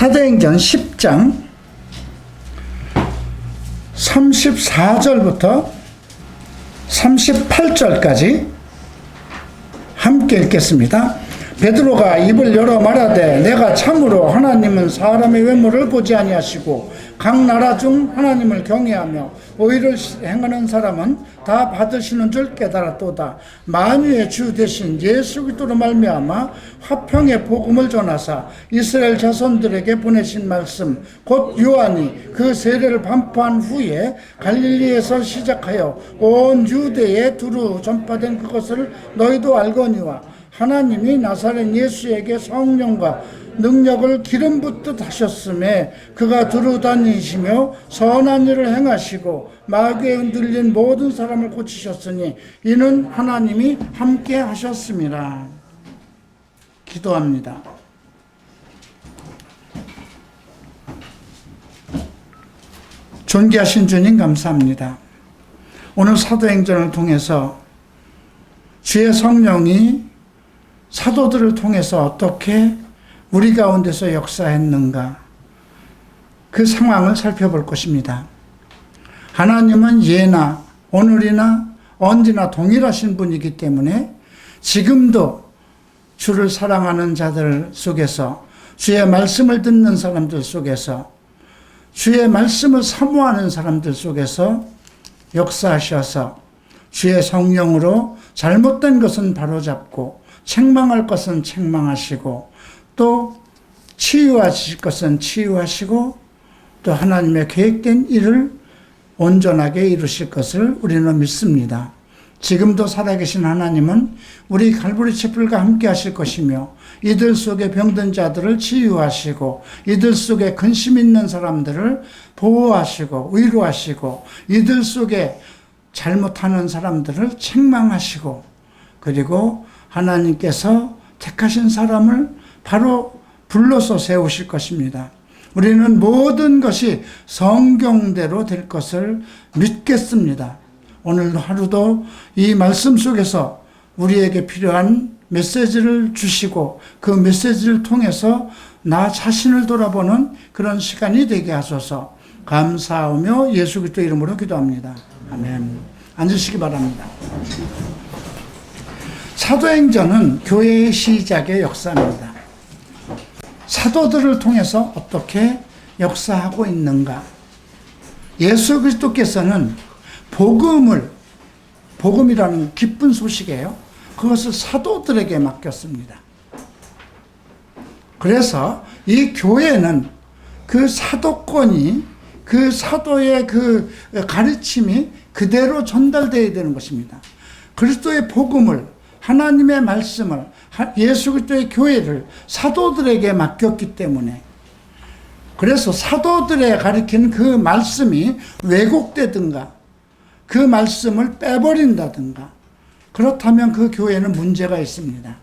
사도행전 10장 34절부터 38절까지 함께 읽겠습니다. 베드로가 입을 열어 말하되 내가 참으로 하나님은 사람의 외모를 보지 아니하시고 각 나라 중 하나님을 경외하며 의를 행하는 사람은 다 받으시는 줄 깨달았도다. 만유의 주 대신 예수 그리스도로 말미암아 화평의 복음을 전하사 이스라엘 자손들에게 보내신 말씀 곧 요한이 그 세례를 반포한 후에 갈릴리에서 시작하여 온 유대에 두루 전파된 그것을 너희도 알거니와 하나님이 나사렛 예수에게 성령과 능력을 기름 붓듯 하셨음에 그가 두루 다니시며 선한 일을 행하시고 마귀에 흔들린 모든 사람을 고치셨으니 이는 하나님이 함께 하셨습니다. 기도합니다. 존귀하신 주님 감사합니다. 오늘 사도행전을 통해서 주의 성령이 사도들을 통해서 어떻게 우리 가운데서 역사했는가 그 상황을 살펴볼 것입니다. 하나님은 예나 오늘이나 언제나 동일하신 분이기 때문에 지금도 주를 사랑하는 자들 속에서 주의 말씀을 듣는 사람들 속에서 주의 말씀을 사모하는 사람들 속에서 역사하셔서 주의 성령으로 잘못된 것은 바로잡고 책망할 것은 책망하시고 또 치유하실 것은 치유하시고 또 하나님의 계획된 일을 온전하게 이루실 것을 우리는 믿습니다. 지금도 살아계신 하나님은 우리 갈보리 채플과 함께 하실 것이며 이들 속에 병든 자들을 치유하시고 이들 속에 근심 있는 사람들을 보호하시고 위로하시고 이들 속에 잘못하는 사람들을 책망하시고 그리고 하나님께서 택하신 사람을 바로 불러서 세우실 것입니다. 우리는 모든 것이 성경대로 될 것을 믿겠습니다. 오늘 하루도 이 말씀 속에서 우리에게 필요한 메시지를 주시고 그 메시지를 통해서 나 자신을 돌아보는 그런 시간이 되게 하소서. 감사하며 예수 그리스도 이름으로 기도합니다. 아멘. 앉으시기 바랍니다. 사도행전은 교회의 시작의 역사입니다. 사도들을 통해서 어떻게 역사하고 있는가? 예수 그리스도께서는 복음이라는 기쁜 소식이에요. 그것을 사도들에게 맡겼습니다. 그래서 이 교회는 그 사도권이 그 사도의 그 가르침이 그대로 전달되어야 되는 것입니다. 그리스도의 복음을 하나님의 말씀을 예수 그리스도의 교회를 사도들에게 맡겼기 때문에 그래서 사도들의 가르치는 그 말씀이 왜곡되든가 그 말씀을 빼버린다든가 그렇다면 그 교회는 문제가 있습니다.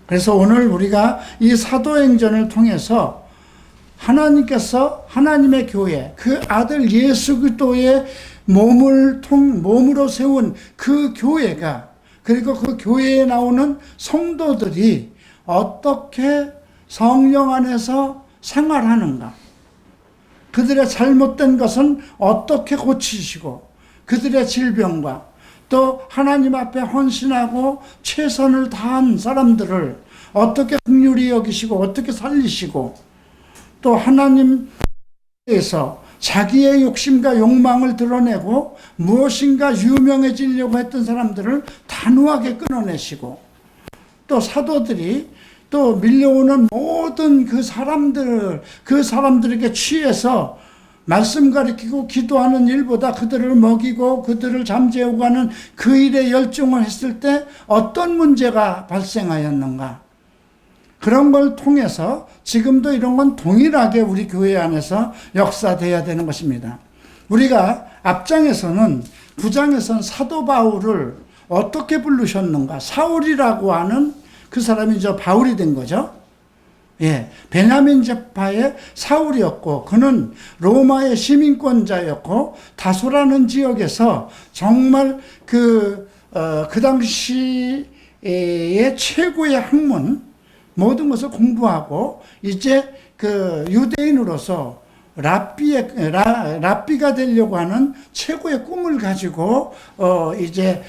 그래서 오늘 우리가 이 사도행전을 통해서 하나님께서 하나님의 교회 그 아들 예수 그리스도의 몸으로 세운 그 교회가 그리고 그 교회에 나오는 성도들이 어떻게 성령 안에서 생활하는가 그들의 잘못된 것은 어떻게 고치시고 그들의 질병과 또 하나님 앞에 헌신하고 최선을 다한 사람들을 어떻게 긍휼히 여기시고 어떻게 살리시고 또 하나님께서 자기의 욕심과 욕망을 드러내고 무엇인가 유명해지려고 했던 사람들을 단호하게 끊어내시고 또 사도들이 또 밀려오는 모든 그 사람들에게 취해서 말씀 가르치고 기도하는 일보다 그들을 먹이고 그들을 잠재우고 하는 그 일에 열중을 했을 때 어떤 문제가 발생하였는가? 그런 걸 통해서 지금도 이런 건 동일하게 우리 교회 안에서 역사돼야 되는 것입니다. 우리가 앞장에서는 9장에서는 사도 바울을 어떻게 부르셨는가? 사울이라고 하는 그 사람이 이제 바울이 된 거죠. 예, 베냐민 지파의 사울이었고 그는 로마의 시민권자였고 다소라는 지역에서 정말 그 당시의 최고의 학문 모든 것을 공부하고 이제 그 유대인으로서 랍비가 되려고 하는 최고의 꿈을 가지고 이제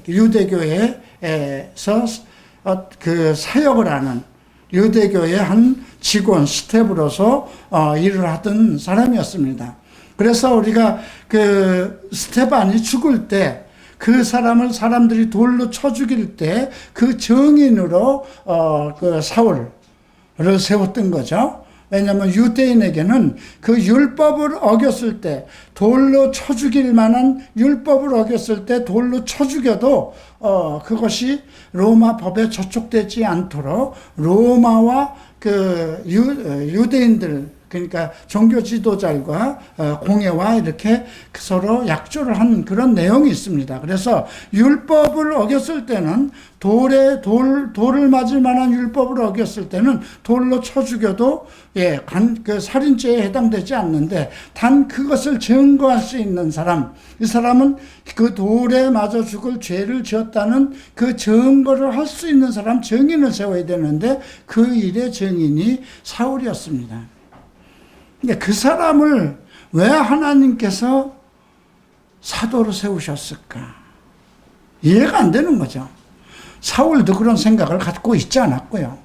유대교회에서 그 사역을 하는 유대교의 한 직원 스텝으로서 일을 하던 사람이었습니다. 그래서 우리가 그 스테반이 죽을 때 그 사람을 사람들이 돌로 쳐 죽일 때 그 증인으로 그 사울을 세웠던 거죠. 왜냐하면 유대인에게는 그 율법을 어겼을 때, 돌로 쳐 죽일 만한 율법을 어겼을 때 돌로 쳐 죽여도 그것이 로마 법에 저촉되지 않도록 로마와 그 유대인들, 그러니까 종교 지도자들과 공회와 이렇게 서로 약조를 한 그런 내용이 있습니다. 그래서 율법을 어겼을 때는 돌을 맞을 만한 율법을 어겼을 때는 돌로 쳐 죽여도 그 살인죄에 해당되지 않는데, 단 그것을 증거할 수 있는 사람, 이 사람은 그 돌에 맞아 죽을 죄를 지었다는 그 증거를 할 수 있는 사람, 증인을 세워야 되는데 그 일의 증인이 사울이었습니다. 그 사람을 왜 하나님께서 사도로 세우셨을까? 이해가 안 되는 거죠. 사울도 그런 생각을 갖고 있지 않았고요.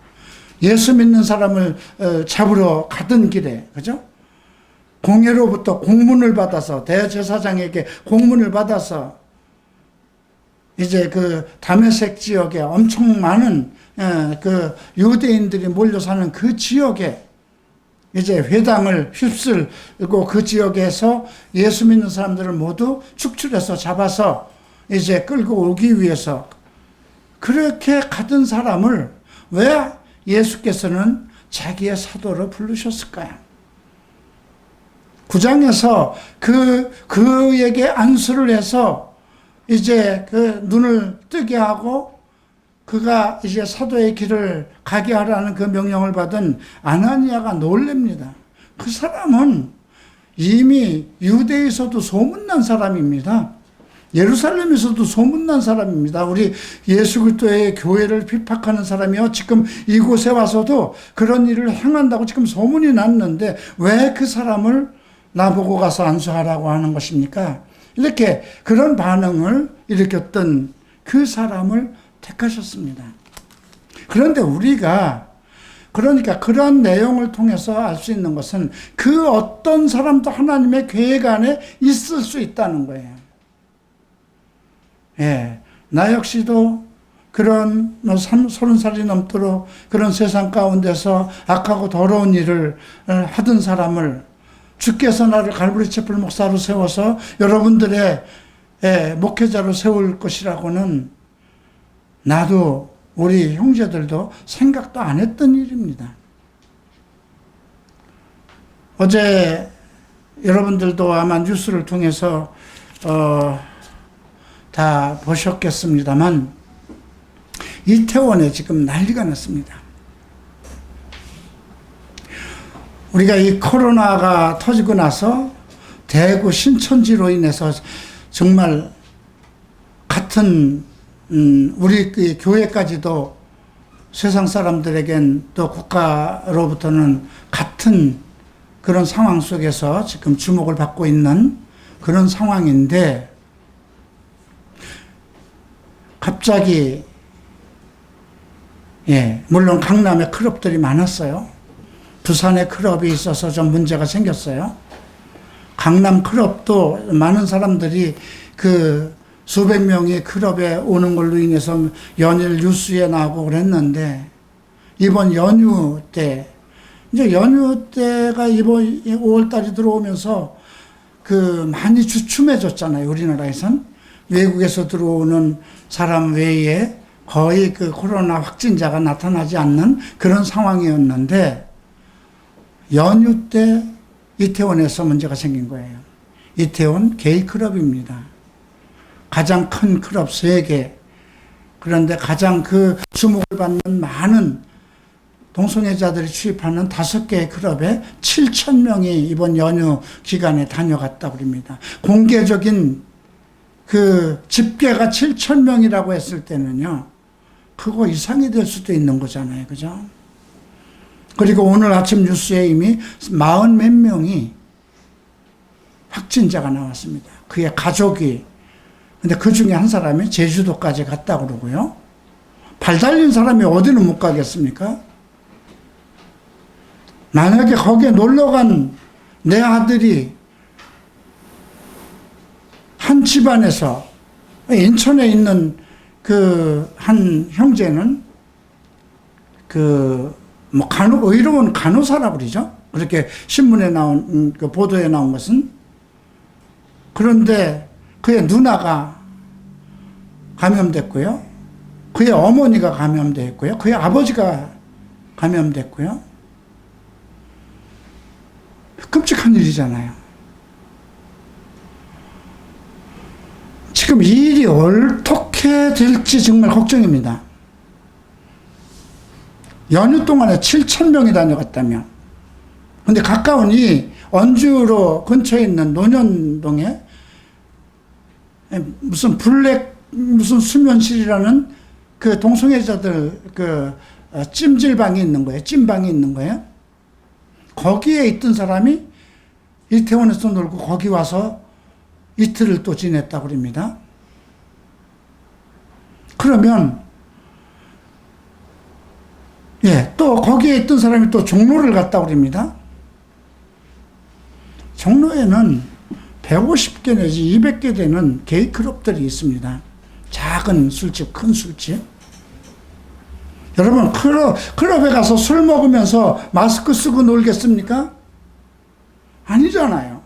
예수 믿는 사람을 잡으러 가던 길에, 그죠? 공회로부터 공문을 받아서, 대제사장에게 공문을 받아서 이제 그 다메섹 지역에 엄청 많은 그 유대인들이 몰려 사는 그 지역에 이제 회당을 휩쓸고 그 지역에서 예수 믿는 사람들을 모두 축출해서 잡아서 이제 끌고 오기 위해서 그렇게 가던 사람을 왜 예수께서는 자기의 사도로 부르셨을까요? 9장에서 그에게 안수를 해서 이제 그 눈을 뜨게 하고 그가 이제 사도의 길을 가게 하라는 그 명령을 받은 아나니아가 놀랍니다. 그 사람은 이미 유대에서도 소문난 사람입니다. 예루살렘에서도 소문난 사람입니다. 우리 예수 그리스도의 교회를 핍박하는 사람이요, 지금 이곳에 와서도 그런 일을 행한다고 지금 소문이 났는데 왜 그 사람을 나보고 가서 안수하라고 하는 것입니까? 이렇게 그런 반응을 일으켰던 그 사람을 택하셨습니다. 그런데 우리가 그러니까 그런 내용을 통해서 알 수 있는 것은 그 어떤 사람도 하나님의 계획 안에 있을 수 있다는 거예요. 나 역시도 그런 30살이 넘도록 그런 세상 가운데서 악하고 더러운 일을 하던 사람을 주께서 나를 갈보리 채플 목사로 세워서 여러분들의 목회자로 세울 것이라고는 나도 우리 형제들도 생각도 안 했던 일입니다. 어제 여러분들도 아마 뉴스를 통해서 다 보셨겠습니다만 이태원에 지금 난리가 났습니다. 우리가 이 코로나가 터지고 나서 대구 신천지로 인해서 정말 같은 우리 그 교회까지도 세상 사람들에겐 또 국가로부터는 같은 그런 상황 속에서 지금 주목을 받고 있는 그런 상황인데, 갑자기 물론 강남에 클럽들이 많았어요. 부산에 클럽이 있어서 좀 문제가 생겼어요. 강남 클럽도 많은 사람들이 그 수백 명이 클럽에 오는 걸로 인해서 연일 뉴스에 나오고 그랬는데, 이번 연휴 때, 이제 연휴 때가 이번 5월달이 들어오면서 그 많이 주춤해졌잖아요. 우리나라에선 외국에서 들어오는 사람 외에 거의 그 코로나 확진자가 나타나지 않는 그런 상황이었는데, 연휴 때 이태원에서 문제가 생긴 거예요. 이태원 게이클럽입니다. 가장 큰 클럽 3개. 그런데 가장 그 주목을 받는 많은 동성애자들이 출입하는 5개의 클럽에 7,000명이 이번 연휴 기간에 다녀갔다고 합니다. 공개적인 그 집계가 7,000명이라고 했을 때는요, 그거 이상이 될 수도 있는 거잖아요. 그죠? 그리고 오늘 아침 뉴스에 이미 40 몇 명이 확진자가 나왔습니다. 그의 가족이. 근데 그 중에 한 사람이 제주도까지 갔다 그러고요. 발 달린 사람이 어디는 못 가겠습니까? 만약에 거기에 놀러 간 내 아들이 한 집안에서 인천에 있는 그 한 형제는 의로운 간호사라고 그러죠. 그렇게 신문에 나온, 그 보도에 나온 것은. 그런데 그의 누나가 감염됐고요. 그의 어머니가 감염됐고요. 그의 아버지가 감염됐고요. 끔찍한 일이잖아요. 지금 이 일이 어떻게 될지 정말 걱정입니다. 연휴 동안에 7,000명이 다녀갔다며. 근데 가까운 이 언주로 근처에 있는 논현동에 무슨 수면실이라는 그 동성애자들 찜질방이 있는 거예요. 찜방이 있는 거예요. 거기에 있던 사람이 이태원에서 놀고 거기 와서 이틀을 또 지냈다고 그럽니다. 그러면 또 거기에 있던 사람이 또 종로를 갔다고 그럽니다. 종로에는 150개 내지 200개 되는 게이 클럽들이 있습니다. 작은 술집, 큰 술집. 여러분, 클럽에 가서 술 먹으면서 마스크 쓰고 놀겠습니까? 아니잖아요.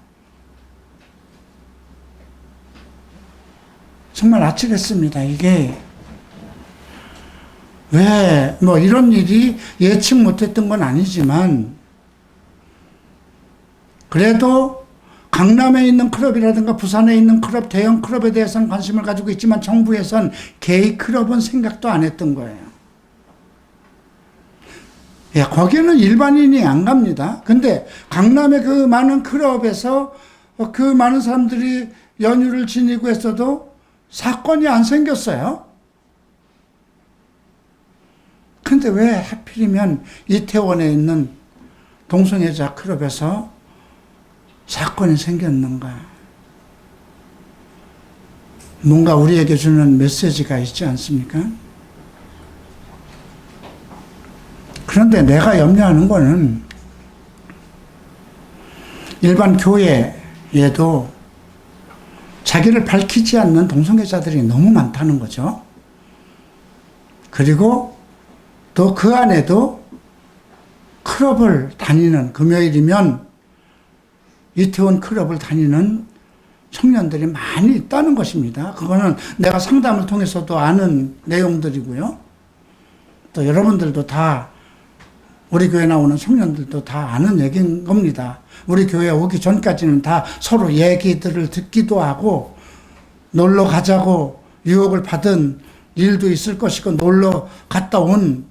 정말 아찔했습니다. 이게 왜 이런 일이 예측 못했던 건 아니지만, 그래도 강남에 있는 클럽이라든가 부산에 있는 클럽, 대형 클럽에 대해서는 관심을 가지고 있지만 정부에선 게이 클럽은 생각도 안 했던 거예요. 거기는 일반인이 안 갑니다. 근데 강남의 그 많은 클럽에서 그 많은 사람들이 연휴를 지니고 했어도 사건이 안 생겼어요. 근데 왜 하필이면 이태원에 있는 동성애자 클럽에서 사건이 생겼는가? 뭔가 우리에게 주는 메시지가 있지 않습니까? 그런데 내가 염려하는 거는 일반 교회에도 자기를 밝히지 않는 동성애자들이 너무 많다는 거죠. 그리고 또 그 안에도 클럽을 다니는, 금요일이면 이태원 클럽을 다니는 청년들이 많이 있다는 것입니다. 그거는 내가 상담을 통해서도 아는 내용들이고요. 또 여러분들도 다, 우리 교회 나오는 청년들도 다 아는 얘기인 겁니다. 우리 교회 오기 전까지는 다 서로 얘기들을 듣기도 하고, 놀러 가자고 유혹을 받은 일도 있을 것이고, 놀러 갔다 온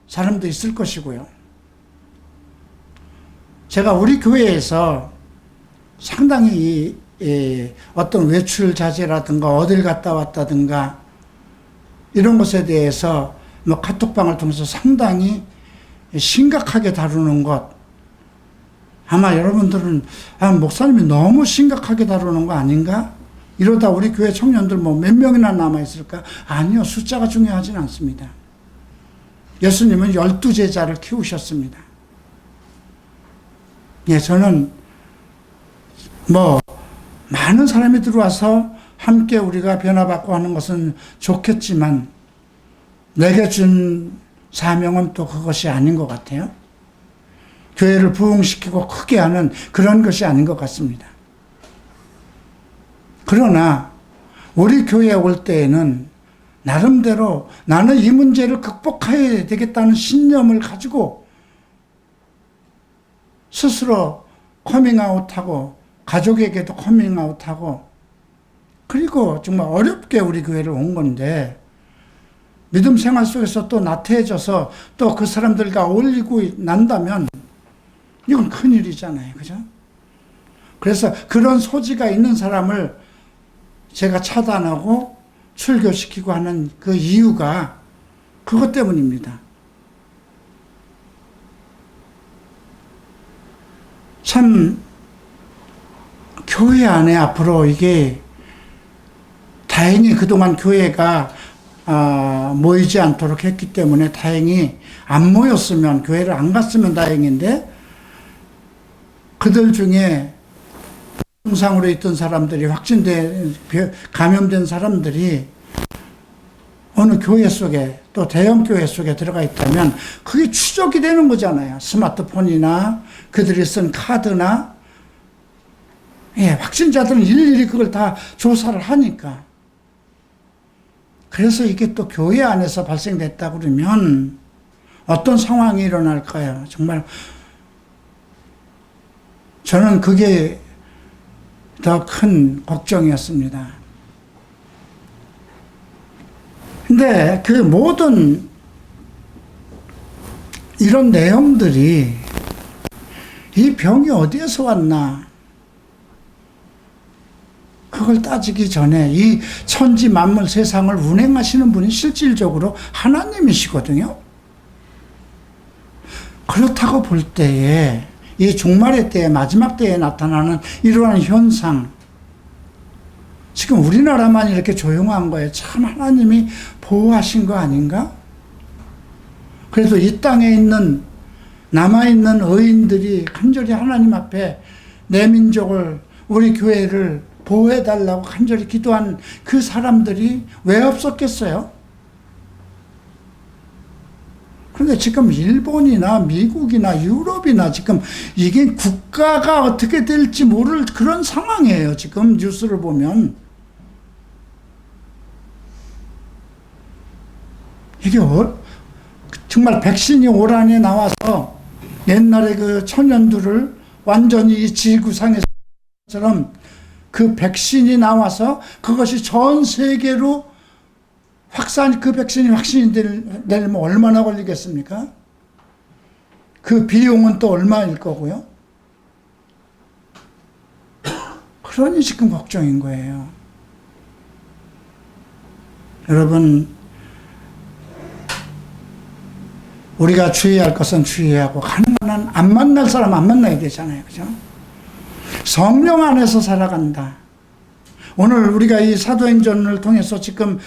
사람도 있을 것이고요. 제가 우리 교회에서 상당히 어떤 외출 자제라든가 어딜 갔다 왔다든가 이런 것에 대해서 카톡방을 통해서 상당히 심각하게 다루는 것, 아마 여러분들은 목사님이 너무 심각하게 다루는 거 아닌가? 이러다 우리 교회 청년들 몇 명이나 남아있을까? 아니요, 숫자가 중요하진 않습니다. 예수님은 12제자를 키우셨습니다. 저는 많은 사람이 들어와서 함께 우리가 변화받고 하는 것은 좋겠지만, 내게 준 사명은 또 그것이 아닌 것 같아요. 교회를 부흥시키고 크게 하는 그런 것이 아닌 것 같습니다. 그러나 우리 교회에 올 때에는 나름대로 나는 이 문제를 극복해야 되겠다는 신념을 가지고 스스로 커밍아웃하고 가족에게도 커밍아웃하고, 그리고 정말 어렵게 우리 교회를 온 건데, 믿음 생활 속에서 또 나태해져서 또 그 사람들과 어울리고 난다면 이건 큰일이잖아요. 그죠? 그래서 그런 소지가 있는 사람을 제가 차단하고 출교시키고 하는 그 이유가 그것 때문입니다. 참 교회 안에 앞으로 이게 다행히 그동안 교회가 모이지 않도록 했기 때문에 다행히 안 모였으면, 교회를 안 갔으면 다행인데, 그들 중에 증상으로 있던 사람들이, 감염된 사람들이 어느 교회 속에, 또 대형 교회 속에 들어가 있다면 그게 추적이 되는 거잖아요. 스마트폰이나 그들이 쓴 카드나. 확진자들은 일일이 그걸 다 조사를 하니까. 그래서 이게 또 교회 안에서 발생됐다 그러면 어떤 상황이 일어날까요? 정말 저는 그게 더 큰 걱정이었습니다. 근데 그 모든 이런 내용들이 이 병이 어디에서 왔나? 그걸 따지기 전에 이 천지 만물 세상을 운행하시는 분이 실질적으로 하나님이시거든요. 그렇다고 볼 때에 이 종말의 때에, 마지막 때에 나타나는 이러한 현상, 지금 우리나라만 이렇게 조용한 거예요. 참 하나님이 보호하신 거 아닌가? 그래도 이 땅에 있는 남아있는 의인들이 간절히 하나님 앞에 내 민족을, 우리 교회를 보호해달라고 간절히 기도한 그 사람들이 왜 없었겠어요? 그런데 지금 일본이나 미국이나 유럽이나 지금 이게 국가가 어떻게 될지 모를 그런 상황이에요. 지금 뉴스를 보면. 이게 정말 백신이 올 한해 나와서 옛날에 그 천연두를 완전히 이 지구상에서처럼 그 백신이 나와서 그것이 전 세계로 그 백신이 확신이 되려면 얼마나 걸리겠습니까? 그 비용은 또 얼마일 거고요. 그러니 지금 걱정인 거예요. 여러분, 우리가 주의할 것은 주의하고, 가능한 한 안 만날 사람 안 만나야 되잖아요. 그죠? 성령 안에서 살아간다. 오늘 우리가 이 사도행전을 통해서 지금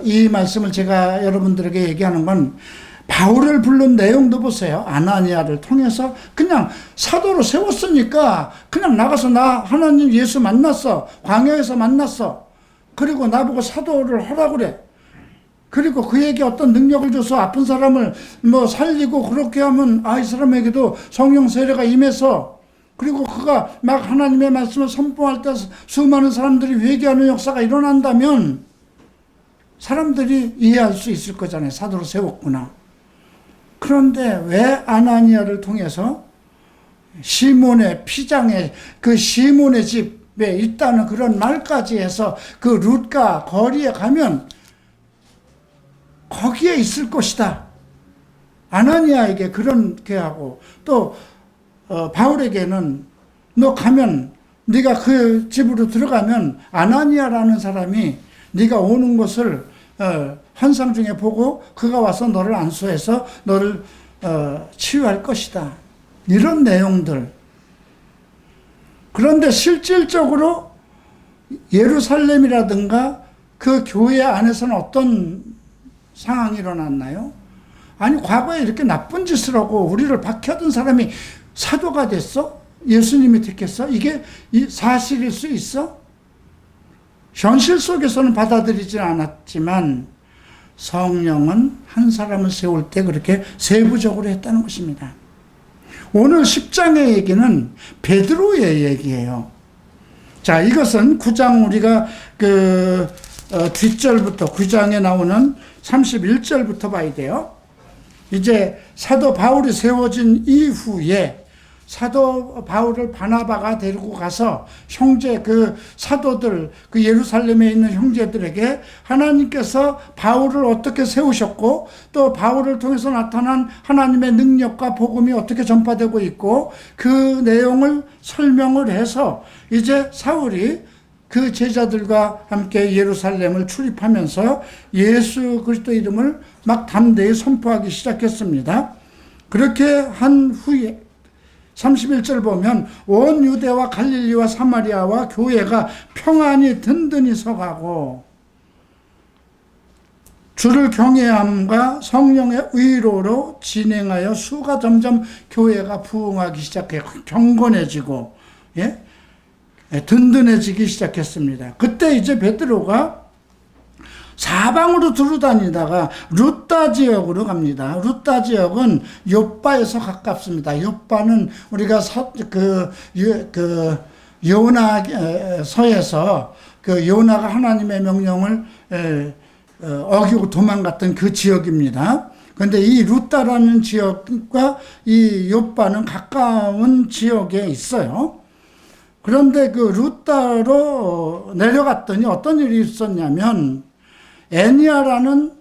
이 말씀을 제가 여러분들에게 얘기하는 건, 바울을 부른 내용도 보세요. 아나니아를 통해서 그냥 사도로 세웠으니까 그냥 나가서 나 하나님 예수 만났어. 광야에서 만났어. 그리고 나보고 사도를 하라고 그래. 그리고 그에게 어떤 능력을 줘서 아픈 사람을 살리고, 그렇게 하면 이 사람에게도 성령 세례가 임해서, 그리고 그가 막 하나님의 말씀을 선포할 때 수많은 사람들이 회개하는 역사가 일어난다면 사람들이 이해할 수 있을 거잖아요. 사도로 세웠구나. 그런데 왜 아나니아를 통해서 시몬의 피장에, 그 시몬의 집에 있다는 그런 말까지 해서 그 룻가 거리에 가면 거기에 있을 것이다. 아나니아에게 그렇게 하고, 또 바울에게는 너 가면, 네가 그 집으로 들어가면 아나니아라는 사람이 네가 오는 것을 환상 중에 보고 그가 와서 너를 안수해서 너를 치유할 것이다. 이런 내용들. 그런데 실질적으로 예루살렘이라든가 그 교회 안에서는 어떤 상황이 일어났나요? 아니, 과거에 이렇게 나쁜 짓을 하고 우리를 박해하던 사람이 사도가 됐어? 예수님이 택했어? 이게 사실일 수 있어? 현실 속에서는 받아들이지 않았지만 성령은 한 사람을 세울 때 그렇게 세부적으로 했다는 것입니다. 오늘 10장의 얘기는 베드로의 얘기예요. 자, 이것은 9장 우리가 뒷절부터 9장에 나오는 31절부터 봐야 돼요. 이제 사도 바울이 세워진 이후에 사도 바울을 바나바가 데리고 가서 형제, 그 사도들, 그 예루살렘에 있는 형제들에게 하나님께서 바울을 어떻게 세우셨고, 또 바울을 통해서 나타난 하나님의 능력과 복음이 어떻게 전파되고 있고, 그 내용을 설명을 해서 이제 사울이 그 제자들과 함께 예루살렘을 출입하면서 예수 그리스도 이름을 막 담대히 선포하기 시작했습니다. 그렇게 한 후에 31절 보면 온 유대와 갈릴리와 사마리아와 교회가 평안히 든든히 서가고 주를 경외함과 성령의 의로로 진행하여 수가 점점 교회가 부흥하기 시작해 경건해지고 든든해지기 시작했습니다. 그때 이제 베드로가 사방으로 두루다니다가 루따 지역으로 갑니다. 루따 지역은 욥바에서 가깝습니다. 욥바는 우리가 요나서에서 그 요나가 하나님의 명령을 어기고 도망갔던 그 지역입니다. 그런데 이 루따라는 지역과 이 욥바는 가까운 지역에 있어요. 그런데 그 루따로 내려갔더니 어떤 일이 있었냐면 애니아라는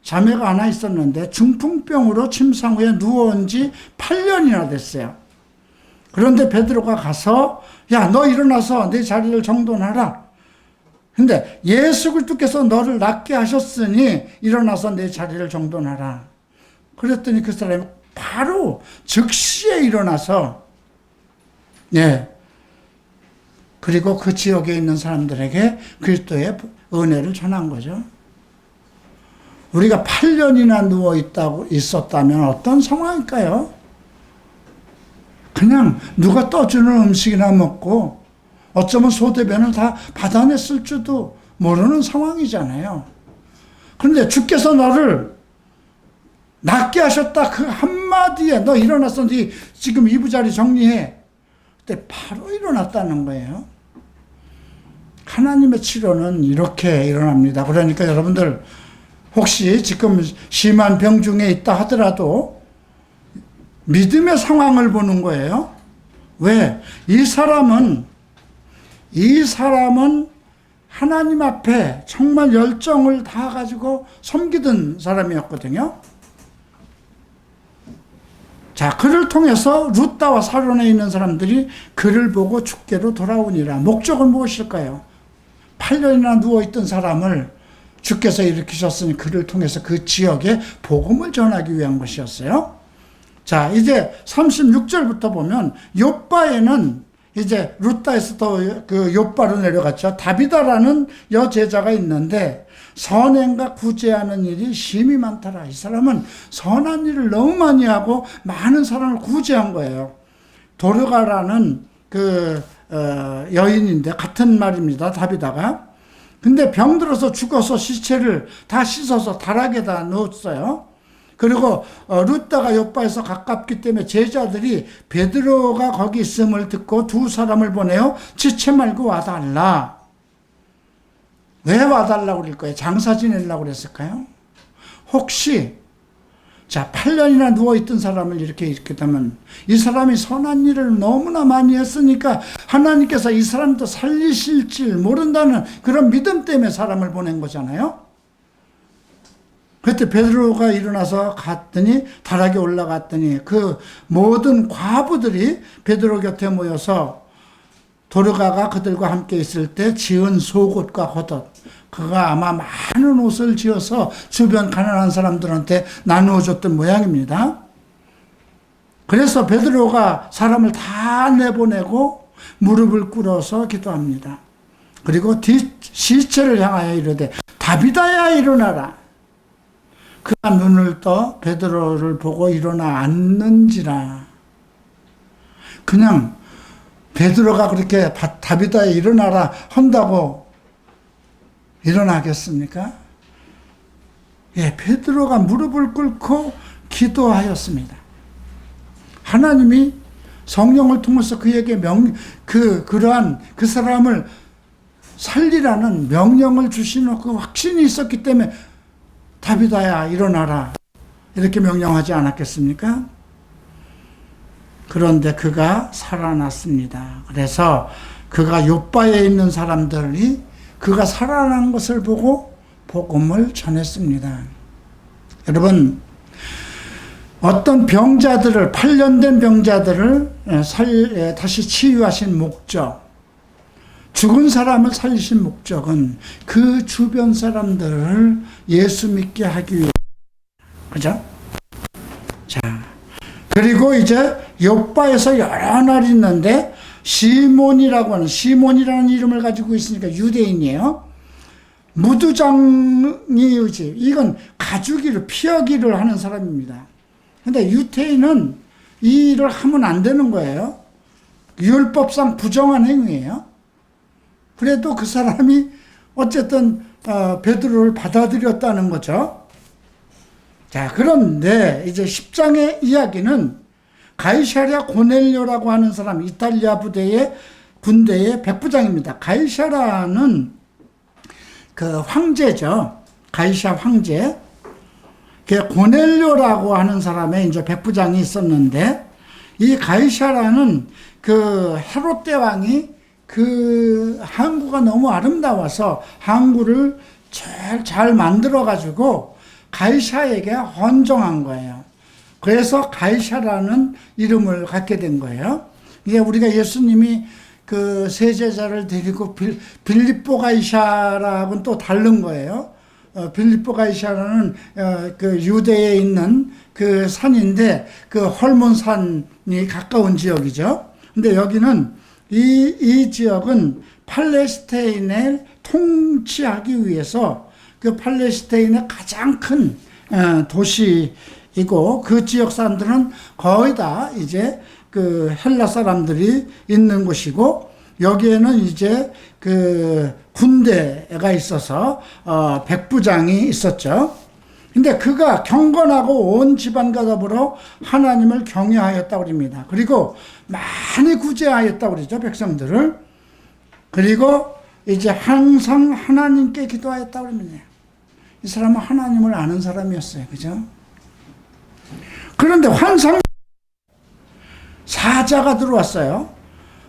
자매가 하나 있었는데 중풍병으로 침상 후에 누워온 지 8년이나 됐어요. 그런데 베드로가 가서 야, 너 일어나서 내 자리를 정돈하라. 근데 예수 그리스도께서 너를 낫게 하셨으니 일어나서 내 자리를 정돈하라. 그랬더니 그 사람이 바로 즉시에 일어나서 그리고 그 지역에 있는 사람들에게 그리스도의 은혜를 전한 거죠. 우리가 8년이나 있었다면 어떤 상황일까요? 그냥 누가 떠주는 음식이나 먹고 어쩌면 소대변을 다 받아냈을 줄도 모르는 상황이잖아요. 그런데 주께서 너를 낫게 하셨다 그 한마디에 너 일어나서 네 지금 이부자리 정리해. 그때 바로 일어났다는 거예요. 하나님의 치료는 이렇게 일어납니다. 그러니까 여러분들 혹시 지금 심한 병 중에 있다 하더라도 믿음의 상황을 보는 거예요. 왜? 이 사람은 하나님 앞에 정말 열정을 다 가지고 섬기던 사람이었거든요. 자, 그를 통해서 루따와 사론에 있는 사람들이 그를 보고 주께로 돌아오니라. 목적은 무엇일까요? 8년이나 누워있던 사람을 주께서 일으키셨으니 그를 통해서 그 지역에 복음을 전하기 위한 것이었어요. 자, 이제 36절부터 보면 욥바에는 이제 루따에서 또 그 욥바로 내려갔죠. 다비다라는 여제자가 있는데 선행과 구제하는 일이 심히 많더라. 이 사람은 선한 일을 너무 많이 하고 많은 사람을 구제한 거예요. 도르가라는 그 여인인데 같은 말입니다. 다비다가. 근데 병들어서 죽어서 시체를 다 씻어서 다락에다 넣었어요. 그리고 루따가 욥바에서 가깝기 때문에 제자들이 베드로가 거기 있음을 듣고 두 사람을 보내요. 지체 말고 와달라. 왜 와달라고 그럴 거예요? 장사 지내려고 그랬을까요? 혹시 8년이나 누워있던 사람을 이렇게 되면 이 사람이 선한 일을 너무나 많이 했으니까 하나님께서 이 사람도 살리실 줄 모른다는 그런 믿음 때문에 사람을 보낸 거잖아요. 그때 베드로가 일어나서 갔더니 다락에 올라갔더니 그 모든 과부들이 베드로 곁에 모여서 도르가가 그들과 함께 있을 때 지은 속옷과 겉옷, 그가 아마 많은 옷을 지어서 주변 가난한 사람들한테 나누어 줬던 모양입니다. 그래서 베드로가 사람을 다 내보내고 무릎을 꿇어서 기도합니다. 그리고 시체를 향하여 이르되 다비다야 일어나라. 그가 눈을 떠 베드로를 보고 일어나 앉는지라. 그냥 베드로가 그렇게 다비다에 일어나라 한다고 일어나겠습니까? 베드로가 무릎을 꿇고 기도하였습니다. 하나님이 성령을 통해서 그에게 그러한 그 사람을 살리라는 명령을 주시는 그 확신이 있었기 때문에 다비다야 일어나라 이렇게 명령하지 않았겠습니까? 그런데 그가 살아났습니다. 그래서 그가 욥바에 있는 사람들이 그가 살아난 것을 보고 복음을 전했습니다. 여러분, 어떤 병자들을 8년 된 병자들을 다시 치유하신 목적, 죽은 사람을 살리신 목적은 그 주변 사람들을 예수 믿게 하기 위해, 그죠? 자, 그리고 이제 욥바에서 여러 날이 있는데 시몬이라는 이름을 가지고 있으니까 유대인이에요. 무두장이지, 이건 가죽일을, 피하기를 하는 사람입니다. 근데 유태인은 이 일을 하면 안 되는 거예요. 율법상 부정한 행위예요. 그래도 그 사람이 어쨌든 베드로를 받아들였다는 거죠. 자, 그런데 이제 10장의 이야기는 가이사랴 고넬료라고 하는 사람, 이탈리아 군대의 백부장입니다. 가이사랴는 그 황제죠. 가이사 황제. 고넬료라고 하는 사람의 이제 백부장이 있었는데, 이 가이사랴는 그 헤롯 대왕이 그 항구가 너무 아름다워서 항구를 잘 만들어가지고 가이사에게 헌정한 거예요. 그래서 가이사라는 이름을 갖게 된 거예요. 이게 우리가 예수님이 그 세제자를 데리고 빌립보 가이사라고는 또 다른 거예요. 빌립보 가이사라는 그 유대에 있는 그 산인데 그 헐몬산이 가까운 지역이죠. 근데 여기는 이 지역은 팔레스타인을 통치하기 위해서 그 팔레스타인의 가장 큰 도시이고, 그 지역 사람들은 거의 다 이제 그 헬라 사람들이 있는 곳이고, 여기에는 이제 그 군대가 있어서 백부장이 있었죠. 근데 그가 경건하고 온 집안과 더불어 하나님을 경외하였다고 그럽니다. 그리고 많이 구제하였다고 그러죠, 백성들을. 그리고 이제 항상 하나님께 기도하였다고 그럽니다. 이 사람은 하나님을 아는 사람이었어요. 그죠? 그런데 사자가 들어왔어요.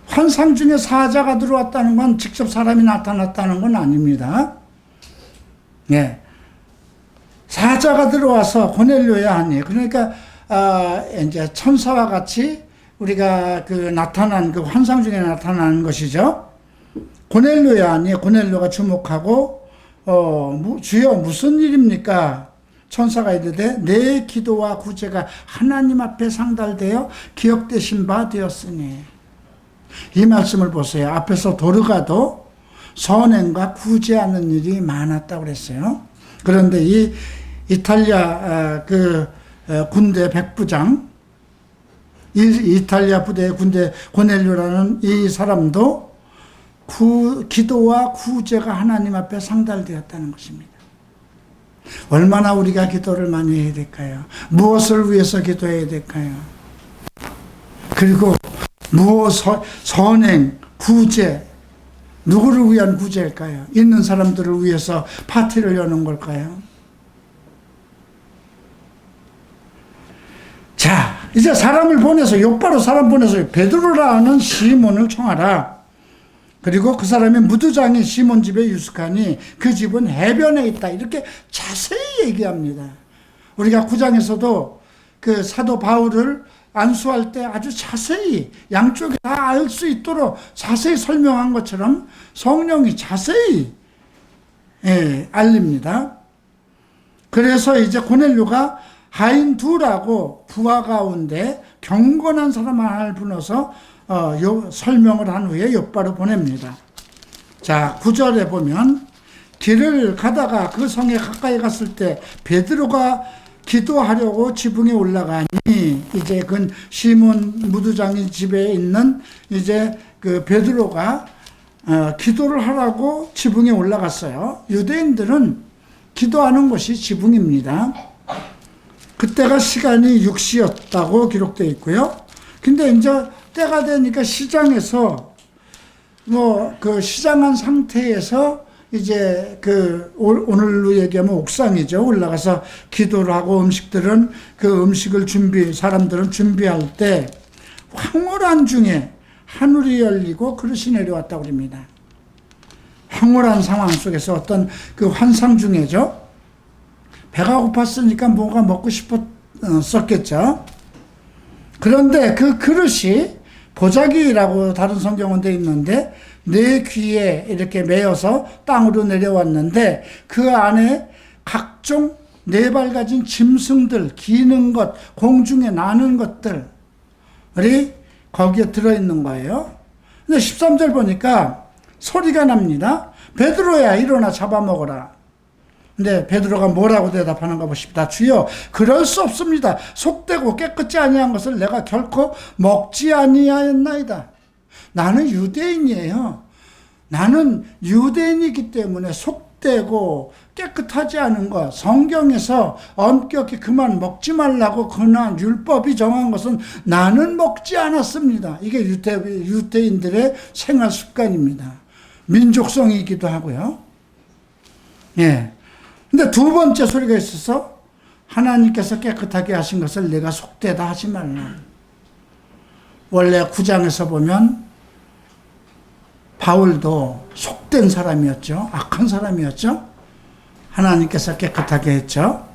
환상 중에 사자가 들어왔다는 건 직접 사람이 나타났다는 건 아닙니다. 예. 사자가 들어와서 고넬료야 하니, 그러니까 이제 천사와 같이 우리가 그 나타난 그 환상 중에 나타나는 것이죠. 고넬료야 하니, 고넬료가 주목하고 주여 무슨 일입니까? 천사가 이르되 내 기도와 구제가 하나님 앞에 상달되어 기억되신 바 되었으니. 이 말씀을 보세요. 앞에서 도르가도 선행과 구제하는 일이 많았다고 그랬어요. 그런데 이 이탈리아 그 군대 백부장, 이탈리아 부대의 군대 고넬료라는 이 사람도 기도와 구제가 하나님 앞에 상달되었다는 것입니다. 얼마나 우리가 기도를 많이 해야 될까요? 무엇을 위해서 기도해야 될까요? 그리고 선행, 구제, 누구를 위한 구제일까요? 있는 사람들을 위해서 파티를 여는 걸까요? 자, 이제 사람을 보내서, 욥바로 사람 보내서 베드로라는 시몬을 청하라. 그리고 그 사람이 무두장이 시몬 집에 유숙하니 그 집은 해변에 있다. 이렇게 자세히 얘기합니다. 우리가 9장에서도 그 사도 바울을 안수할 때 아주 자세히 양쪽에 다 알 수 있도록 자세히 설명한 것처럼 성령이 자세히 알립니다. 그래서 이제 고넬료가 하인 둘하고 부하 가운데 경건한 사람 하나를 불러서 설명을 한 후에 욥바로 보냅니다. 자, 9절에 보면 길을 가다가 그 성에 가까이 갔을 때 베드로가 기도하려고 지붕에 올라가니, 이제 그 시몬 무두장이 집에 있는 이제 그 베드로가 기도를 하라고 지붕에 올라갔어요. 유대인들은 기도하는 곳이 지붕입니다. 그때가 시간이 6시였다고 기록되어 있고요. 근데 이제 때가 되니까 시장에서 그 시장한 상태에서 이제 그 오늘로 얘기하면 옥상이죠. 올라가서 기도를 하고 그 음식을 사람들은 준비할 때 황홀한 중에 하늘이 열리고 그릇이 내려왔다고 합니다. 황홀한 상황 속에서 어떤 그 환상 중에죠. 배가 고팠으니까 뭐가 먹고 싶었겠죠. 그런데 그 그릇이 보자기라고 다른 성경은 되어 있는데 내 귀에 이렇게 매어서 땅으로 내려왔는데 그 안에 각종 네 발 가진 짐승들, 기는 것, 공중에 나는 것들이 거기에 들어있는 거예요. 근데 13절 보니까 소리가 납니다. 베드로야, 일어나 잡아먹어라. 근데 베드로가 뭐라고 대답하는가 보십니다. 주여, 그럴 수 없습니다. 속되고 깨끗지 아니한 것을 내가 결코 먹지 아니하였나이다. 나는 유대인이에요. 나는 유대인이기 때문에 속되고 깨끗하지 않은 것, 성경에서 엄격히 그만 먹지 말라고 그만 율법이 정한 것은 나는 먹지 않았습니다. 이게 유대인들의 생활 습관입니다. 민족성이기도 하고요. 예. 근데 두 번째 소리가 있어서 하나님께서 깨끗하게 하신 것을 내가 속되다 하지 말라. 원래 9장에서 보면 바울도 속된 사람이었죠. 악한 사람이었죠. 하나님께서 깨끗하게 했죠.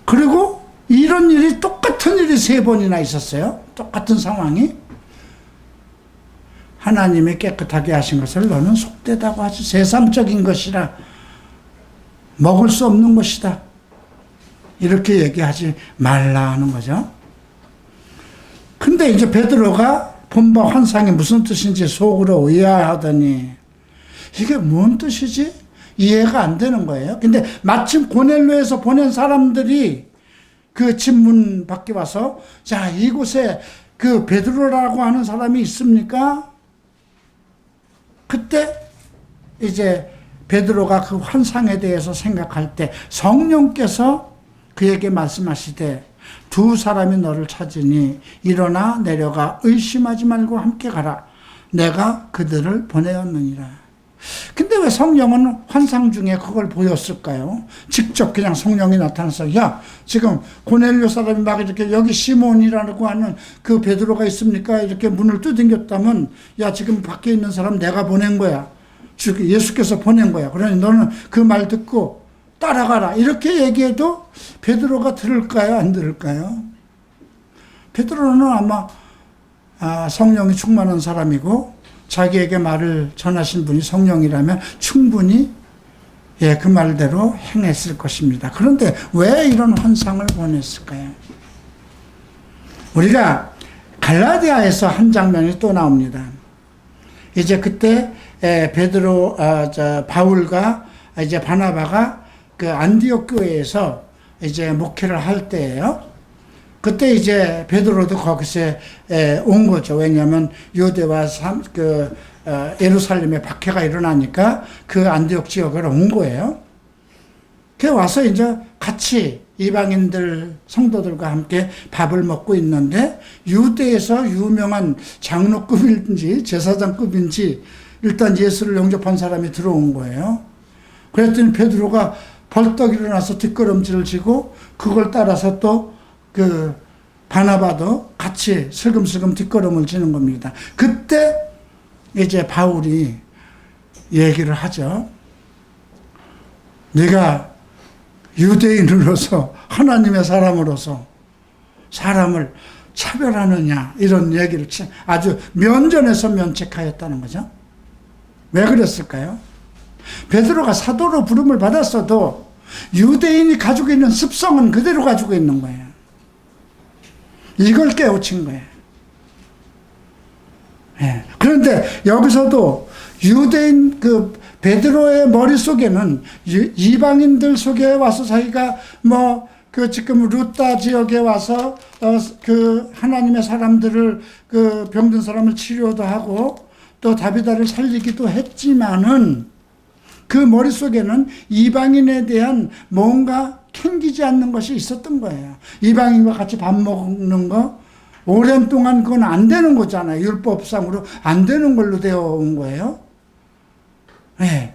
그리고 이런 일이, 똑같은 일이 3번이나 있었어요. 똑같은 상황이. 하나님이 깨끗하게 하신 것을 너는 속되다고 하지. 세상적인 것이라 먹을 수 없는 것이다. 이렇게 얘기하지 말라 하는 거죠. 근데 이제 베드로가 본바 환상이 무슨 뜻인지 속으로 의아하더니 이게 뭔 뜻이지? 이해가 안 되는 거예요. 근데 마침 고넬료에서 보낸 사람들이 그 집문 밖에 와서 자, 이곳에 그 베드로라고 하는 사람이 있습니까? 그때 이제 베드로가 그 환상에 대해서 생각할 때 성령께서 그에게 말씀하시되 두 사람이 너를 찾으니 일어나 내려가 의심하지 말고 함께 가라. 내가 그들을 보내었느니라. 근데 왜 성령은 환상 중에 그걸 보였을까요? 직접 그냥 성령이 나타나서 야, 지금 고넬료 사람이 막 이렇게 여기 시몬이라고 하는 그 베드로가 있습니까? 이렇게 문을 두들겼다면 야, 지금 밖에 있는 사람 내가 보낸 거야. 예수께서 보낸 거야. 그러니 너는 그 말 듣고 따라가라. 이렇게 얘기해도 베드로가 들을까요? 안 들을까요? 베드로는 아마 성령이 충만한 사람이고 자기에게 말을 전하신 분이 성령이라면 충분히 그 말대로 행했을 것입니다. 그런데 왜 이런 환상을 보냈을까요? 우리가 갈라디아에서 한 장면이 또 나옵니다. 이제 그때 베드로, 바울과 이제 바나바가 그 안디옥 교회에서 이제 목회를 할 때예요. 그때 이제 베드로도 거기서 온 거죠. 왜냐하면 유대와 예루살렘에 박해가 일어나니까 그 안디옥 지역을 온 거예요. 그 와서 이제 같이 이방인들 성도들과 함께 밥을 먹고 있는데 유대에서 유명한 장로급인지 제사장급인지 일단 예수를 영접한 사람이 들어온 거예요. 그랬더니 베드로가 벌떡 일어나서 뒷걸음질을 치고 그걸 따라서 또 그 바나바도 같이 슬금슬금 뒷걸음을 치는 겁니다. 그때 이제 바울이 얘기를 하죠. 네가 유대인으로서 하나님의 사람으로서 사람을 차별하느냐 이런 얘기를 아주 면전에서 면책하였다는 거죠. 왜 그랬을까요? 베드로가 사도로 부름을 받았어도 유대인이 가지고 있는 습성은 그대로 가지고 있는 거예요. 이걸 깨우친 거예요. 예. 그런데 여기서도 유대인 그 베드로의 머릿속에는 이방인들 속에 와서 자기가 그 지금 루타 지역에 와서 그 하나님의 사람들을 그 병든 사람을 치료도 하고 또 다비다를 살리기도 했지만은 그 머릿속에는 이방인에 대한 뭔가 캥기지 않는 것이 있었던 거예요. 이방인과 같이 밥 먹는 거 오랜 동안 그건 안 되는 거잖아요. 율법상으로 안 되는 걸로 되어 온 거예요. 네.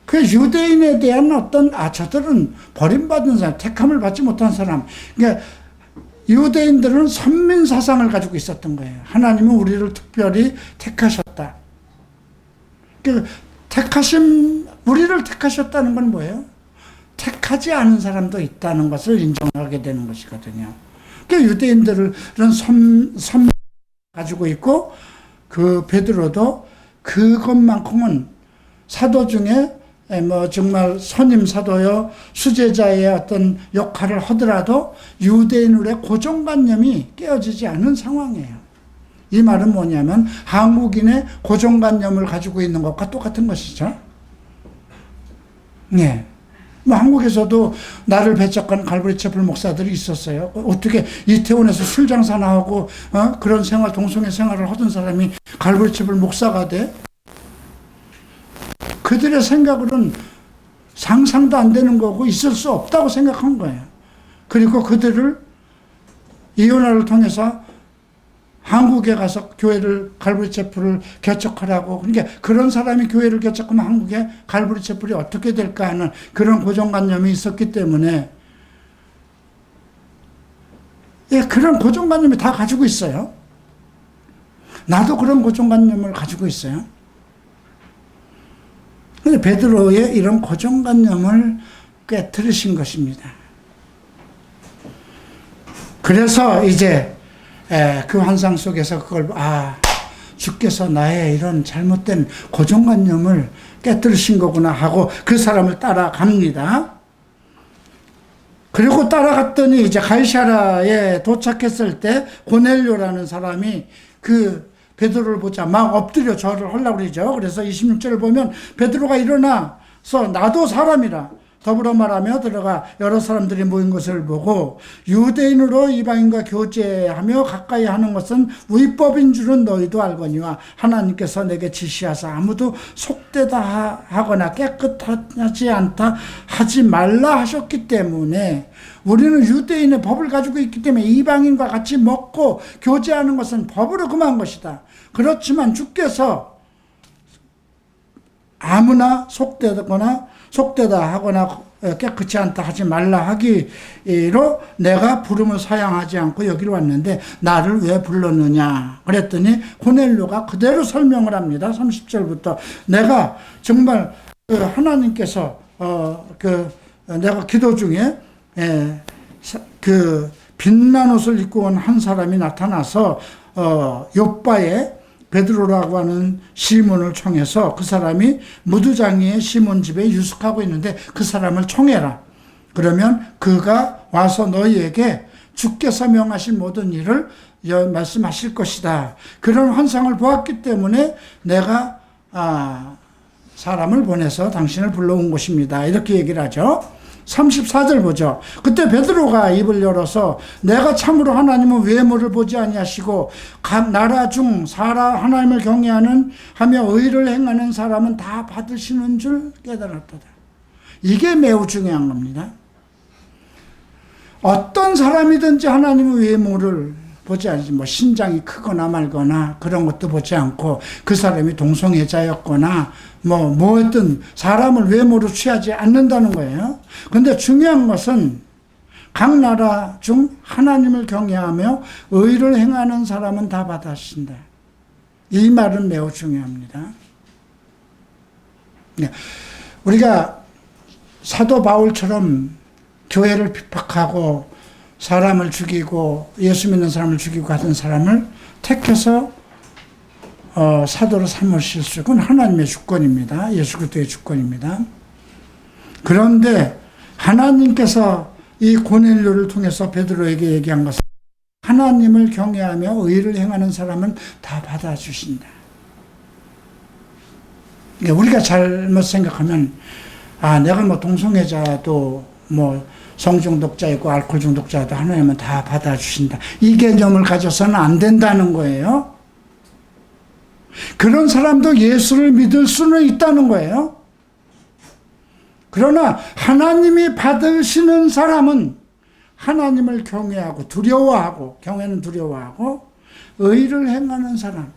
그 유대인에 대한 어떤 저들은 버림받은 사람, 택함을 받지 못한 사람. 그러니까 유대인들은 선민 사상을 가지고 있었던 거예요. 하나님은 우리를 특별히 택하셨다. 그 우리를 택하셨다는 건 뭐예요? 택하지 않은 사람도 있다는 것을 인정하게 되는 것이거든요. 그러니까 유대인들은 선 가지고 있고 그 베드로도 그것만큼은 사도 중에 뭐 정말 선임 사도요 수제자의 어떤 역할을 하더라도 유대인들의 고정관념이 깨어지지 않은 상황이에요. 이 말은 뭐냐면 한국인의 고정관념을 가지고 있는 것과 똑같은 것이죠. 예. 뭐 한국에서도 나를 배척한 갈보리 채플 목사들이 있었어요. 어떻게 이태원에서 술 장사나 하고 그런 생활, 동성애 생활을 하던 사람이 갈보리 채플 목사가 돼? 그들의 생각으로는 상상도 안 되는 거고 있을 수 없다고 생각한 거예요. 그리고 그들을 이혼화를 통해서 한국에 가서 교회를 갈보리 채플을 개척하라고, 그러니까 그런 사람이 교회를 개척하면 한국에 갈보리 채플이 어떻게 될까 하는 그런 고정관념이 있었기 때문에, 예, 그런 고정관념이 다 가지고 있어요. 나도 그런 고정관념을 가지고 있어요. 근데 베드로의 이런 고정관념을 깨뜨리신 것입니다. 그래서 이제 그 환상 속에서 그걸 주께서 나의 이런 잘못된 고정관념을 깨뜨리신 거구나 하고 그 사람을 따라갑니다. 그리고 따라갔더니 이제 갈샤라에 도착했을 때 고넬료라는 사람이 그 베드로를 보자 막 엎드려 절을 하려고 그러죠. 그래서 26절을 보면 베드로가 일어나서 나도 사람이라 더불어 말하며 들어가 여러 사람들이 모인 것을 보고 유대인으로 이방인과 교제하며 가까이 하는 것은 위법인 줄은 너희도 알거니와 하나님께서 내게 지시하사 아무도 속되다 하거나 깨끗하지 않다 하지 말라 하셨기 때문에 우리는 유대인의 법을 가지고 있기 때문에 이방인과 같이 먹고 교제하는 것은 법으로 금한 것이다. 그렇지만 주께서 아무나 속되다 하거나 깨끗이 않다 하지 말라 하기로 내가 부름을 사양하지 않고 여기로 왔는데 나를 왜 불렀느냐 그랬더니 고넬료가 그대로 설명을 합니다. 30절부터 내가 정말 하나님께서 내가 기도 중에 그 빛난 옷을 입고 온 한 사람이 나타나서 요바에 베드로라고 하는 시몬을 청해서 그 사람이 무두장이의 시몬 집에 유숙하고 있는데 그 사람을 청해라. 그러면 그가 와서 너희에게 주께서 명하신 모든 일을 말씀하실 것이다. 그런 환상을 보았기 때문에 내가 사람을 보내서 당신을 불러온 것입니다. 이렇게 얘기를 하죠. 34절 보죠. 그때 베드로가 입을 열어서 내가 참으로 하나님은 외모를 보지 아니하시고 각 나라 중 하나님을 경외하는 하며 의를 행하는 사람은 다 받으시는 줄 깨달았도다. 이게 매우 중요한 겁니다. 어떤 사람이든지 하나님의 외모를 보지 않지, 뭐 신장이 크거나 말거나 그런 것도 보지 않고 그 사람이 동성애자였거나 뭐든 사람을 외모로 취하지 않는다는 거예요. 근데 중요한 것은 각 나라 중 하나님을 경외하며 의를 행하는 사람은 다 받아신다. 이 말은 매우 중요합니다. 우리가 사도 바울처럼 교회를 핍박하고 사람을 죽이고 예수 믿는 사람을 죽이고 하던 사람을 택해서 사도로 삼으실 수, 그건 하나님의 주권입니다. 예수 그리스도의 주권입니다. 그런데 하나님께서 이 고넬료를 통해서 베드로에게 얘기한 것은 하나님을 경외하며 의를 행하는 사람은 다 받아주신다. 우리가 잘못 생각하면 내가 뭐 동성애자도 성중독자이고 알코올 중독자도 하나님은 다 받아주신다. 이 개념을 가져서는 안 된다는 거예요. 그런 사람도 예수를 믿을 수는 있다는 거예요. 그러나 하나님이 받으시는 사람은 하나님을 경외하고 두려워하고, 경외는 두려워하고 의를 행하는 사람을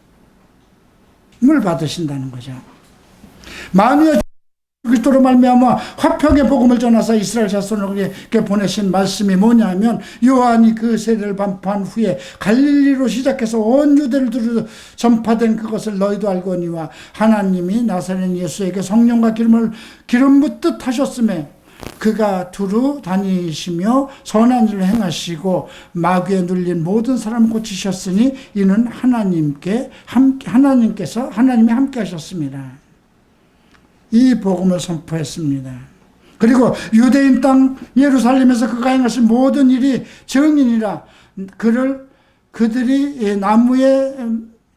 받으신다는 거죠. 만일 그리스도로 말미암아 화평의 복음을 전하사 이스라엘 자손에게 보내신 말씀이 뭐냐면 요한이 그 세례를 반포한 후에 갈릴리로 시작해서 온 유대를 두루 전파된 그것을 너희도 알거니와 하나님이 나사렛 예수에게 성령과 기름 붓듯 하셨음에 그가 두루 다니시며 선한 일을 행하시고 마귀에 눌린 모든 사람을 고치셨으니 이는 하나님이 함께 하셨습니다. 이 복음을 선포했습니다. 그리고 유대인 땅 예루살렘에서 그가 행하신 모든 일이 증인이라 그들이 나무에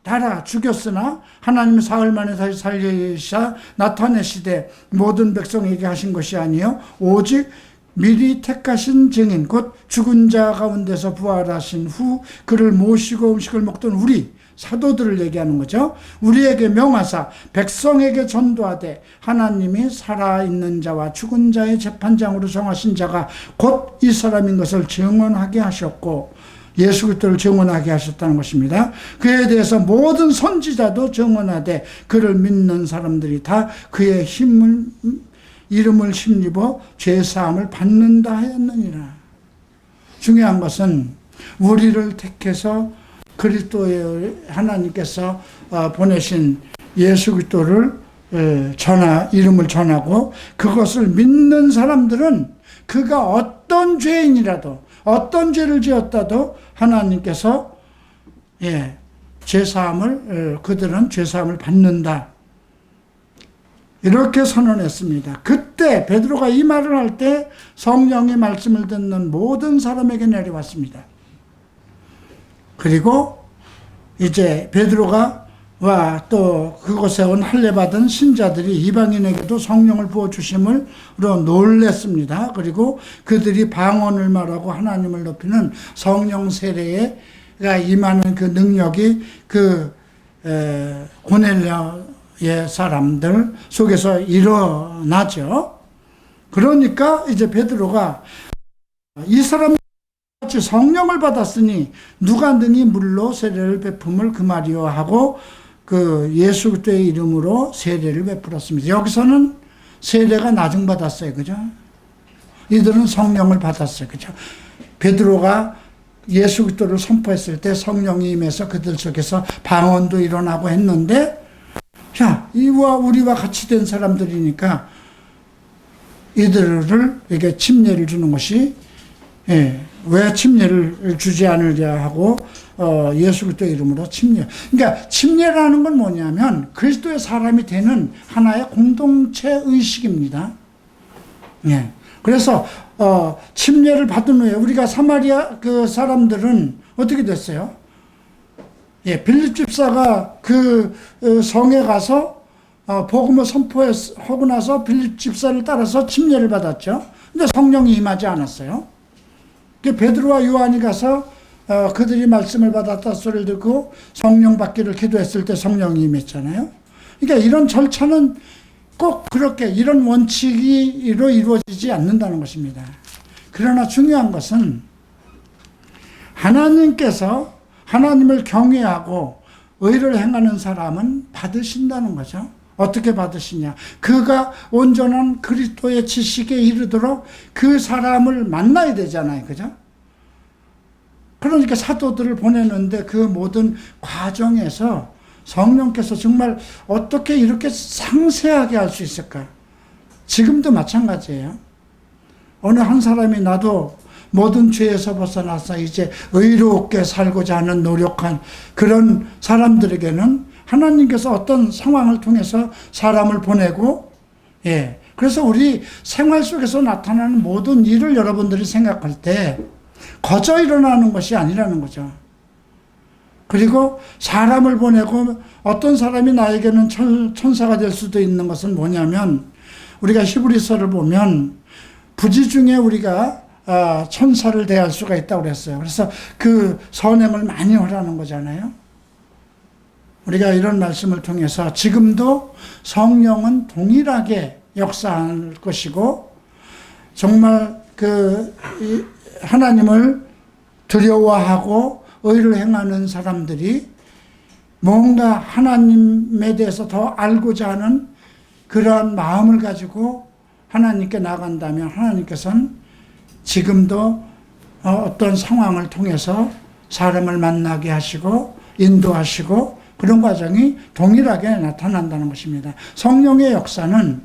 달아 죽였으나 하나님은 사흘 만에 다시 살리사 나타내시되 모든 백성에게 하신 것이 아니요 오직 미리 택하신 증인 곧 죽은 자 가운데서 부활하신 후 그를 모시고 음식을 먹던 우리 사도들을 얘기하는 거죠. 우리에게 명하사 백성에게 전도하되 하나님이 살아있는 자와 죽은 자의 재판장으로 정하신 자가 곧 이 사람인 것을 증언하게 하셨고 예수 그리스도를 증언하게 하셨다는 것입니다. 그에 대해서 모든 선지자도 증언하되 그를 믿는 사람들이 다 그의 이름을 힘입어 죄사함을 받는다 하였느니라. 중요한 것은 우리를 택해서 그리스도의 하나님께서 보내신 예수 그리스도를 이름을 전하고 그것을 믿는 사람들은 그가 어떤 죄인이라도 어떤 죄를 지었다도 하나님께서 그들은 죄사함을 받는다. 이렇게 선언했습니다. 그때 베드로가 이 말을 할 때 성령의 말씀을 듣는 모든 사람에게 내려왔습니다. 그리고 이제 베드로가 또 그곳에 온 할례받은 신자들이 이방인에게도 성령을 부어주심으로 놀랬습니다. 그리고 그들이 방언을 말하고 하나님을 높이는 성령 세례가 임하는 그 능력이 고넬료의 사람들 속에서 일어나죠. 그러니까 이제 베드로가 이 사람 같이 성령을 받았으니 누가 능히 물로 세례를 베품을 그 말이요 하고 그 예수 그리스도의 이름으로 세례를 베풀었습니다. 여기서는 세례가 나중받았어요. 그죠? 이들은 성령을 받았어요. 그죠? 베드로가 예수 그리스도를 선포했을 때 성령이 임해서 그들 속에서 방언도 일어나고 했는데 자, 이와 우리와 같이 된 사람들이니까 이들을 이게 침례를 주는 것이 왜 침례를 주지 않으려 하고 예수 그리스도의 이름으로 침례. 그러니까 침례라는 건 뭐냐면 그리스도의 사람이 되는 하나의 공동체 의식입니다. 그래서 침례를 받은 후에 우리가 사마리아 그 사람들은 어떻게 됐어요? 빌립 집사가 그 성에 가서 복음을 선포하고 나서 빌립 집사를 따라서 침례를 받았죠. 근데 성령이 임하지 않았어요. 베드로와 요한이 가서 그들이 말씀을 받았다 소리를 듣고 성령 받기를 기도했을 때 성령이 임했잖아요. 그러니까 이런 절차는 꼭 그렇게 이런 원칙으로 이루어지지 않는다는 것입니다. 그러나 중요한 것은 하나님께서 하나님을 경외하고 의를 행하는 사람은 받으신다는 거죠. 어떻게 받으시냐? 그가 온전한 그리스도의 지식에 이르도록 그 사람을 만나야 되잖아요. 그죠? 그러니까 사도들을 보내는데 그 모든 과정에서 성령께서 정말 어떻게 이렇게 상세하게 할 수 있을까? 지금도 마찬가지예요. 어느 한 사람이 나도 모든 죄에서 벗어나서 이제 의롭게 살고자 하는 노력한 그런 사람들에게는 하나님께서 어떤 상황을 통해서 사람을 보내고, 그래서 우리 생활 속에서 나타나는 모든 일을 여러분들이 생각할 때 거저 일어나는 것이 아니라는 거죠. 그리고 사람을 보내고 어떤 사람이 나에게는 천사가 될 수도 있는 것은 뭐냐면 우리가 히브리서를 보면 부지 중에 우리가 천사를 대할 수가 있다고 그랬어요. 그래서 그 선행을 많이 하라는 거잖아요. 우리가 이런 말씀을 통해서 지금도 성령은 동일하게 역사할 것이고 정말 그 하나님을 두려워하고 의를 행하는 사람들이 뭔가 하나님에 대해서 더 알고자 하는 그러한 마음을 가지고 하나님께 나간다면 하나님께서는 지금도 어떤 상황을 통해서 사람을 만나게 하시고 인도하시고 그런 과정이 동일하게 나타난다는 것입니다. 성령의 역사는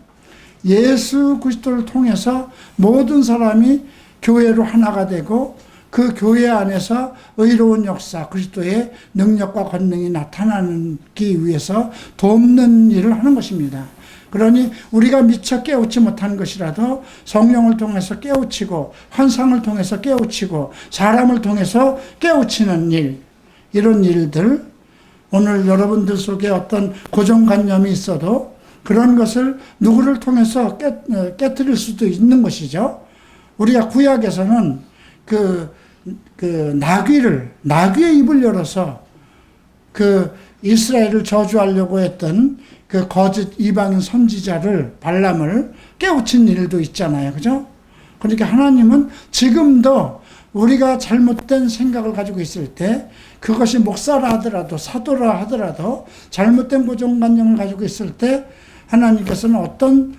예수 그리스도를 통해서 모든 사람이 교회로 하나가 되고 그 교회 안에서 의로운 역사, 그리스도의 능력과 권능이 나타나기 위해서 돕는 일을 하는 것입니다. 그러니 우리가 미처 깨우치 못한 것이라도 성령을 통해서 깨우치고 환상을 통해서 깨우치고 사람을 통해서 깨우치는 일, 이런 일들, 오늘 여러분들 속에 어떤 고정관념이 있어도 그런 것을 누구를 통해서 깨뜨릴 수도 있는 것이죠. 우리가 구약에서는 나귀의 입을 열어서 이스라엘을 저주하려고 했던 거짓 이방인 선지자를, 발람을 깨우친 일도 있잖아요. 그죠? 그러니까 하나님은 지금도 우리가 잘못된 생각을 가지고 있을 때, 그것이 목사라 하더라도 사도라 하더라도 잘못된 고정관념을 가지고 있을 때 하나님께서는 어떤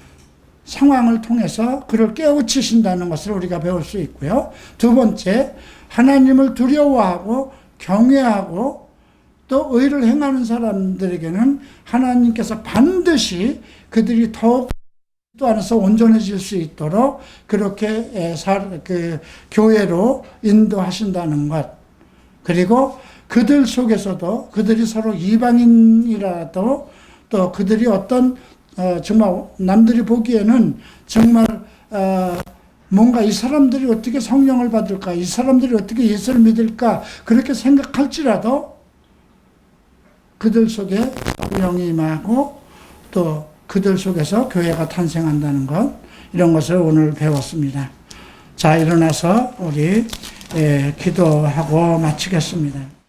상황을 통해서 그를 깨우치신다는 것을 우리가 배울 수 있고요. 두 번째, 하나님을 두려워하고 경외하고 또 의를 행하는 사람들에게는 하나님께서 반드시 그들이 더욱 또 안에서 온전해질 수 있도록 그렇게 교회로 인도하신다는 것. 그리고 그들 속에서도 그들이 서로 이방인이라도 또 그들이 어떤 정말 남들이 보기에는 정말 뭔가 이 사람들이 어떻게 성령을 받을까, 이 사람들이 어떻게 예수를 믿을까 그렇게 생각할지라도 그들 속에 성령이 임하고 또 그들 속에서 교회가 탄생한다는 것, 이런 것을 오늘 배웠습니다. 자, 일어나서 우리 기도하고 마치겠습니다.